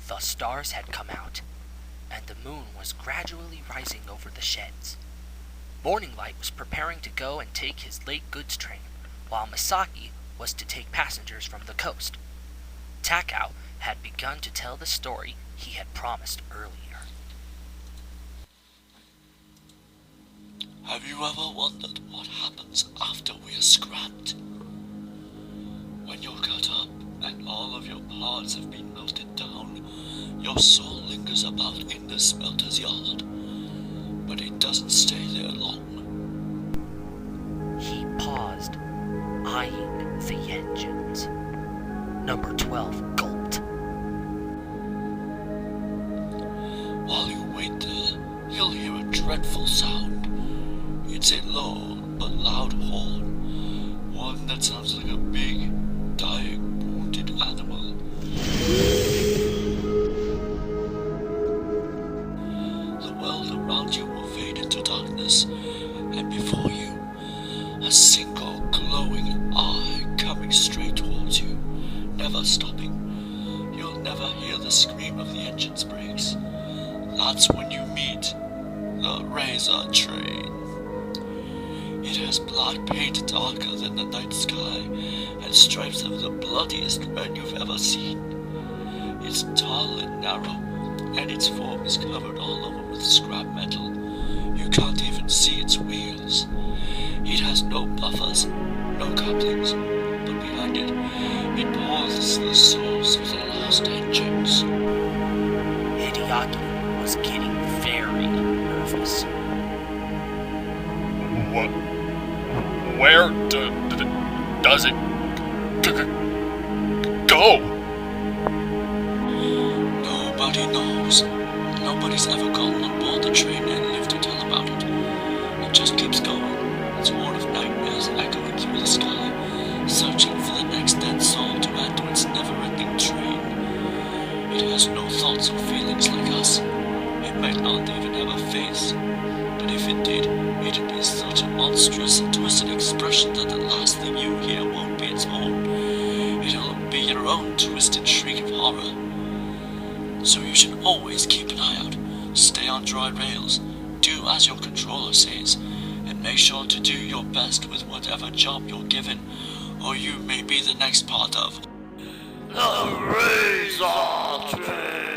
The stars had come out, and the moon was gradually rising over the sheds. Morning Light was preparing to go and take his late goods train, while Misaki was to take passengers from the coast. Takao had begun to tell the story he had promised earlier. Have you ever wondered what happens after we are scrapped? When you're cut up and all of your parts have been melted down, your soul lingers about in the smelter's yard, but it doesn't stay there long. He paused, eyeing the engines. Number 12 gulped. While you wait there, you'll hear a dreadful sound. It's a low but loud horn, one that sounds like a big, dying, wounded animal. The world around you will fade into darkness, and before you, a single glowing eye coming straight towards you, never stopping. You'll never hear the scream of the engine's brakes. That's when you meet the razor train. It has black paint darker than the night sky, and stripes of the bloodiest red you've ever seen. It's tall and narrow, and its form is covered all over with scrap metal. You can't even see its wheels. It has no buffers, no couplings, but behind it, it pulls the souls of the lost engines. Hideaki was getting very nervous. Where does it go? Nobody knows. Nobody's ever gone on board the train and lived to tell about it. It just keeps going, its horn of nightmares echoing through the sky, searching for the next dead soul to add to its never-ending train. It has no thoughts or feelings like us. It might not even have a face. But if it did, it'd be such a monstrous and twisted expression that the last thing you hear won't be its own. It'll be your own twisted shriek of horror. So you should always keep an eye out, stay on dry rails, do as your controller says, and make sure to do your best with whatever job you're given, or you may be the next part of the razor train.